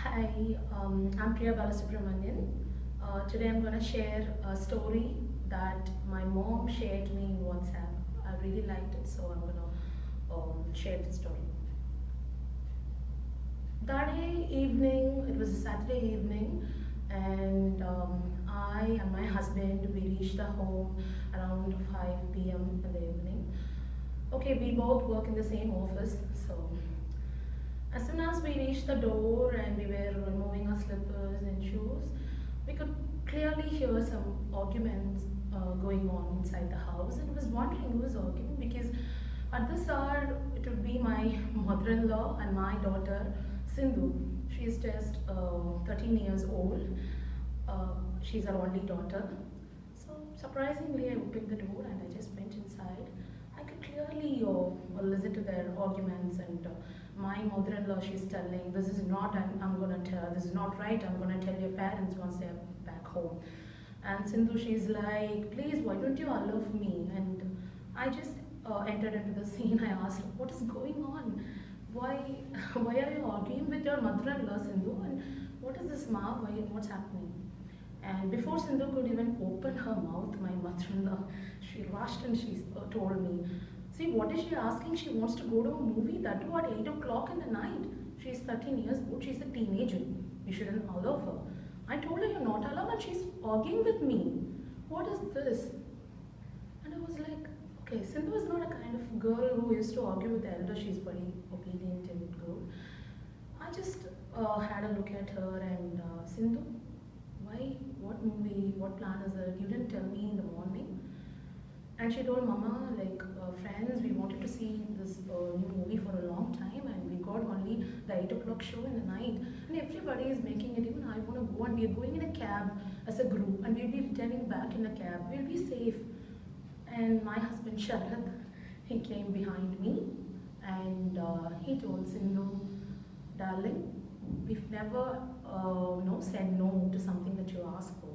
Hi, I'm Priya Balasubramanian. Today I'm going to share a story that my mom shared me in WhatsApp. I really liked it, so I'm going to share the story. That evening, it was a Saturday evening, and I and my husband we reached the home around 5 p.m. in the evening. Okay, we both work in the same office, so as soon as we reached the door and we were removing our slippers and shoes, we could clearly hear some arguments going on inside the house. And I was wondering who was arguing because at this hour it would be my mother-in-law and my daughter Sindhu. She is just 13 years old. She's our only daughter. So surprisingly, I opened the door and I just went inside. I could clearly listen to their arguments and my mother-in-law, she's telling, this is not, I'm going to tell, this is not right, I'm going to tell your parents once they're back home. And Sindhu, she's like, please, why don't you allow me? And I just entered into the scene. I asked, what is going on? Why, why are you arguing with your mother-in-law, Sindhu? And what is this, Ma? What's happening? And before Sindhu could even open her mouth, my mother-in-law, she rushed and she told me, see, what is she asking? She wants to go to a movie, that too at 8 o'clock in the night. She's 13 years old, she's a teenager. You shouldn't allow her. I told her you're not allowed and she's arguing with me. What is this? And I was like, okay, Sindhu is not a kind of girl who used to argue with the elder. She's very obedient and good. I just had a look at her and Sindhu, why, what movie, what plan is it? You didn't tell me in the morning. And she told Mama, like, friends, we wanted to see this new movie for a long time and we got only the 8 o'clock show in the night. And everybody is making it, even I want to go and we are going in a cab as a group and we'll be returning back in a cab. We'll be safe. And my husband Sharath, he came behind me and he told Sindhu, darling, we've never said no to something that you ask for.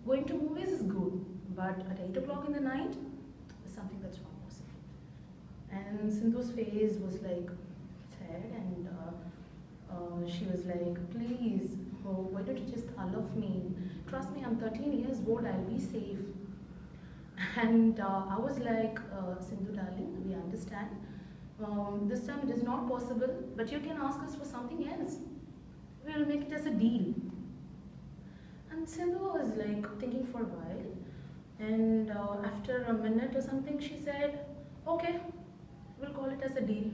Going to movies is good, but at 8 o'clock in the night is something that's not possible. And Sindhu's face was like sad and she was like, please, why don't you just allow me? Trust me, I'm 13 years old, I'll be safe. And I was like, Sindhu darling, we understand. This time it is not possible, but you can ask us for something else. We'll make it as a deal. And Sindhu was like thinking for a while. And after a minute or something, she said, okay, we'll call it as a deal.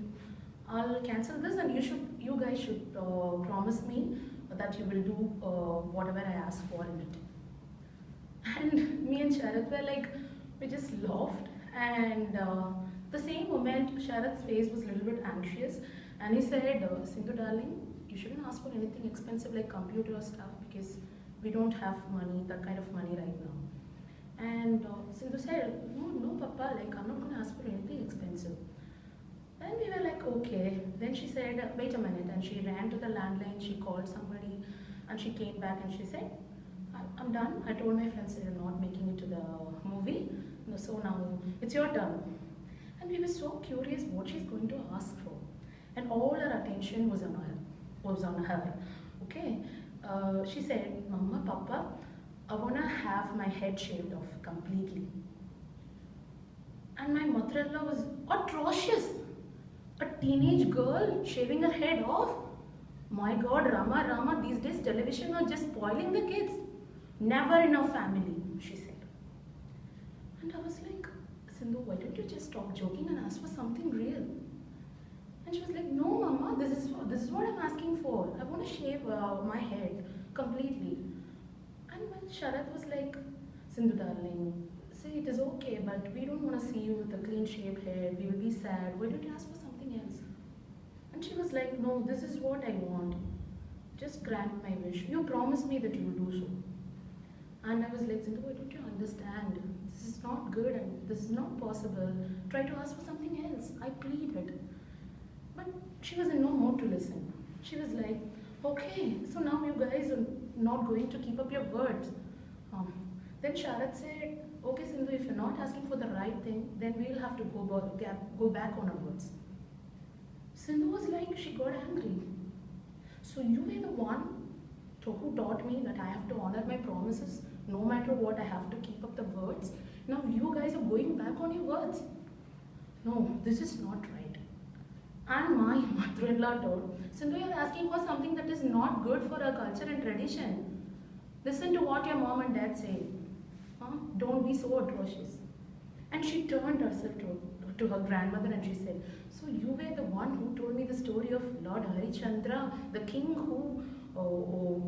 I'll cancel this and you guys should promise me that you will do whatever I ask for in it. And me and Sharath were like, we just laughed. And the same moment, Sharath's face was a little bit anxious. And he said, Sindhu darling, you shouldn't ask for anything expensive like computer stuff because we don't have money, that kind of money right now. And Sindhu said, no, Papa, like I'm not going to ask for anything expensive. And we were like, okay. Then she said, wait a minute. And she ran to the landline, she called somebody and she came back and she said, I'm done. I told my friends they're not making it to the movie. So now it's your turn. And we were so curious what she's going to ask for. And all our attention was on her. Okay. She said, Mama, Papa, I want to have my head shaved off completely. And my mother-in-law was atrocious. A teenage girl shaving her head off. My God, Rama, these days television are just spoiling the kids. Never in our family, she said. And I was like, Sindhu, why don't you just stop joking and ask for something real? And she was like, no, Mama, this is what I'm asking for. I want to shave my head completely. And when Sharath was like, Sindhu darling, see, it is okay, but we don't want to see you with a clean-shaved head. We will be sad. Why don't you ask for something else? And she was like, no, this is what I want. Just grant my wish. You promise me that you will do so. And I was like, Sindhu, why don't you understand? This is not good and this is not possible. Try to ask for something else. I pleaded. But she was in no mood to listen. She was like, okay, so now you guys are not going to keep up your words. Then Sharath said, okay, Sindhu, if you're not asking for the right thing, then we'll have to go back on our words. Sindhu was like, she got angry. So you were the one who taught me that I have to honor my promises. No matter what, I have to keep up the words. Now you guys are going back on your words. No, this is not right. And my mother-in-law told, Sindhu, you're asking for something that is not good for our culture and tradition. Listen to what your mom and dad say. Huh? Don't be so atrocious. And she turned herself to her grandmother and she said, so you were the one who told me the story of Lord Harichandra, the king who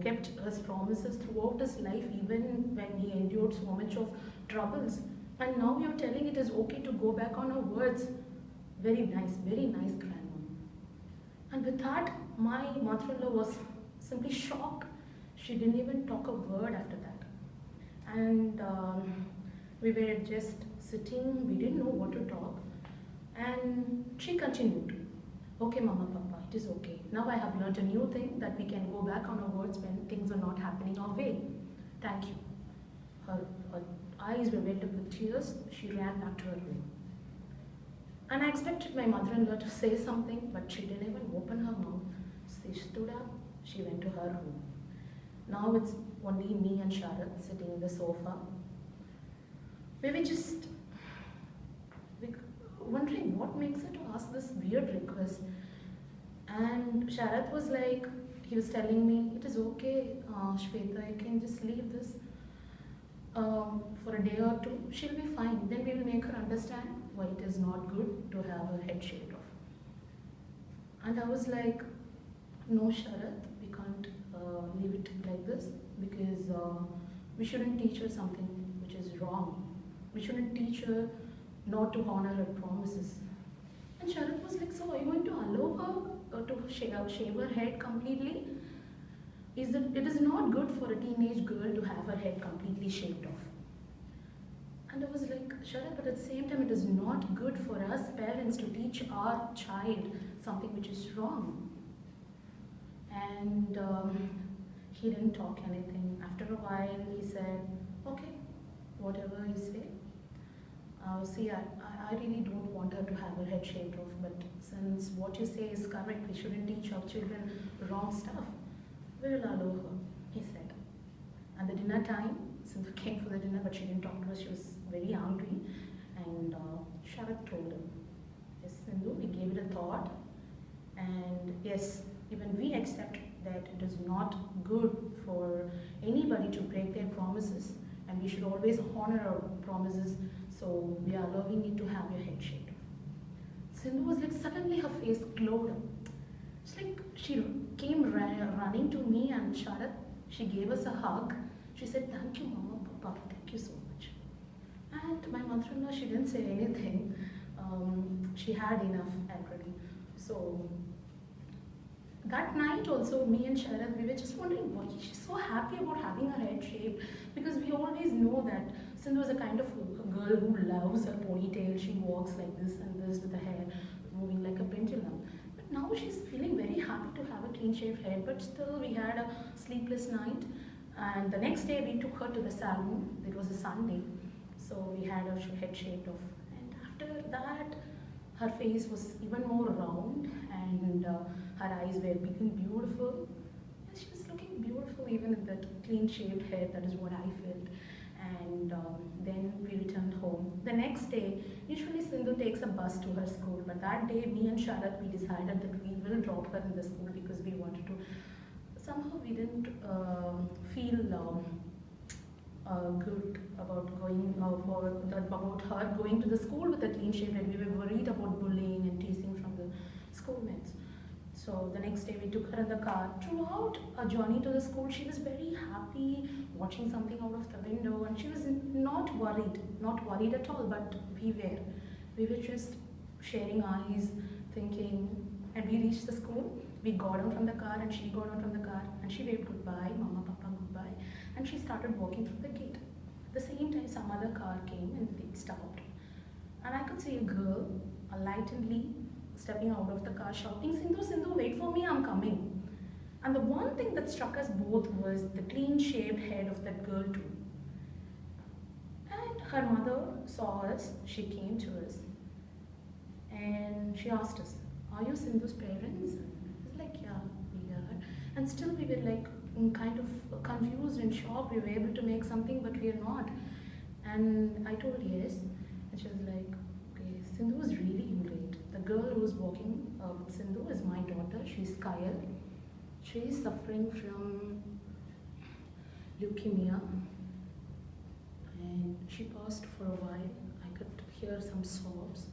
kept his promises throughout his life even when he endured so much of troubles. And now you're telling it is okay to go back on our words. Very nice grandma. And with that, my mother-in-law was simply shocked. She didn't even talk a word after that. And we were just sitting, we didn't know what to talk. And she continued, okay mama, papa, it is okay. Now I have learned a new thing that we can go back on our words when things are not happening our way. Thank you. Her eyes were wet with tears. She ran back to her room. And I expected my mother-in-law to say something, but she didn't even open her mouth. She stood up, she went to her room. Now it's only me and Sharad sitting in the sofa. We were just wondering what makes her to ask this weird request. And Sharad was like, he was telling me, it is okay, Shweta, you can just leave this for a day or two. She'll be fine. Then we will make her understand why it is not good to have her head shaved off. And I was like, no Sharad, we can't leave it like this because we shouldn't teach her something which is wrong. We shouldn't teach her not to honor her promises. And Sharad was like, so are you going to allow her to shave her head completely? It is not good for a teenage girl to have her head completely shaved off. And I was like, Sharad, but at the same time, it is not good for us parents to teach our child something which is wrong. And he didn't talk anything. After a while, he said, okay, whatever you say. See, I really don't want her to have her head shaved off, but since what you say is correct, we shouldn't teach our children wrong stuff. We will allow her, he said. And the dinner time, Sindhu came for the dinner, but she didn't talk to us. She was very angry. And Sharad told him, yes, Sindhu, we gave it a thought. And yes, even we accept that it is not good for anybody to break their promises. And we should always honor our promises. So we are allowing you to have your head shaved off. Sindhu was like, suddenly her face glowed up. It's like she came running to me and Sharad. She gave us a hug. She said, thank you, Mama, Papa, thank you so much. And my mother-in-law, she didn't say anything. She had enough already. So that night also, me and Sharad, we were just wondering why she's so happy about having her head shaved, because we always know that Sindhu is a kind of a girl who loves her ponytail. She walks like this and this with her hair moving like a pendulum. But now she's feeling very happy to have a clean shaved head, but still we had a sleepless night. And the next day we took her to the salon. It was a Sunday, so we had her head shaved off. And after that, her face was even more round and her eyes were big and beautiful. And she was looking beautiful even in that clean shaved hair. That is what I felt. And then we returned home. The next day, usually Sindhu takes a bus to her school, but that day me and Sharad, we decided that we will drop her in the school because we wanted to. Somehow we didn't feel good about about her going to the school with a clean shave head. We were worried about bullying and teasing from the schoolmates. So the next day we took her in the car. Throughout our journey to the school, she was very happy, watching something out of the window, and she was not worried at all, but we were. We were just sharing eyes, thinking, and we reached the school. We got out from the car and she got out from the car and she waved goodbye, Mama, Papa, goodbye, and she started walking through the gate. At the same time, some other car came and they stopped. And I could see a girl, lightly stepping out of the car, shouting, Sindhu, Sindhu, wait for me, I'm coming. And the one thing that struck us both was the clean shaved head of that girl too. And her mother saw us, she came to us, and she asked us, are you Sindhu's parents? I was like, yeah, we are. And still we were like kind of confused and shocked. We were able to make something, but we are not. And I told yes, and she was like, okay, Sindhu is really great. The girl who's walking with Sindhu is my daughter. She's Kyle. She is suffering from leukemia, and she passed for a while. I could hear some sobs,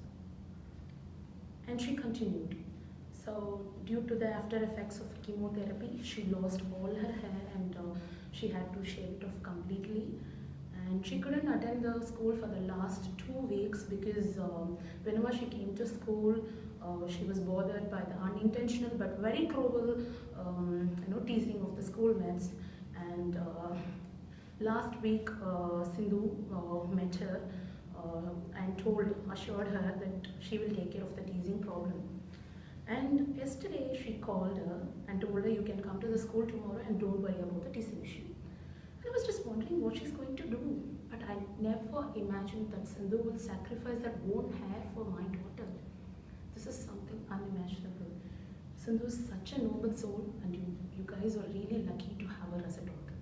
and she continued. So, due to the after effects of chemotherapy, she lost all her hair and she had to shave it off completely. And she couldn't attend the school for the last 2 weeks because whenever she came to school, she was bothered by the unintentional but very cruel, teasing of the schoolmates. And last week, Sindhu met her and assured her that she will take care of the teasing problem. And yesterday she called her and told her, you can come to the school tomorrow and don't worry about the teasing issue. And I was just wondering what she's going to do. But I never imagined that Sindhu will sacrifice her own hair for my daughter. This is something unimaginable. Sindhu is such a noble soul, and you guys are really lucky to have her as a daughter.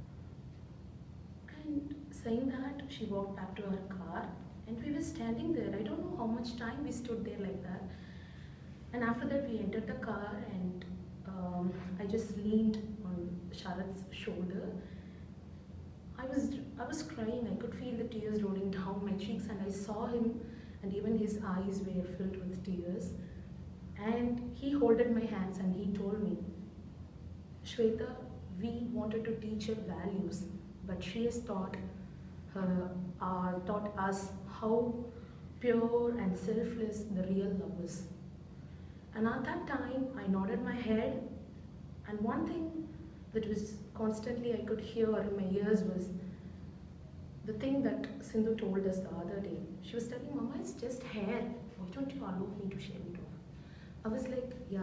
And saying that, she walked back to her car and we were standing there. I don't know how much time we stood there like that. And after that, we entered the car, and I just leaned on Sharat's shoulder. I was crying. I could feel the tears rolling down my cheeks, and I saw him, and even his eyes were filled with tears. And he holded my hands and he told me, Shweta, we wanted to teach her values, but she has taught us how pure and selfless the real love is. And at that time, I nodded my head, and one thing that was constantly I could hear in my ears was the thing that Sindhu told us the other day. She was telling, Mama, it's just hair. Why don't you allow me to shave it off? I was like, yeah,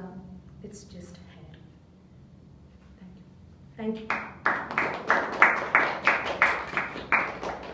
it's just hair. Thank you. Thank you.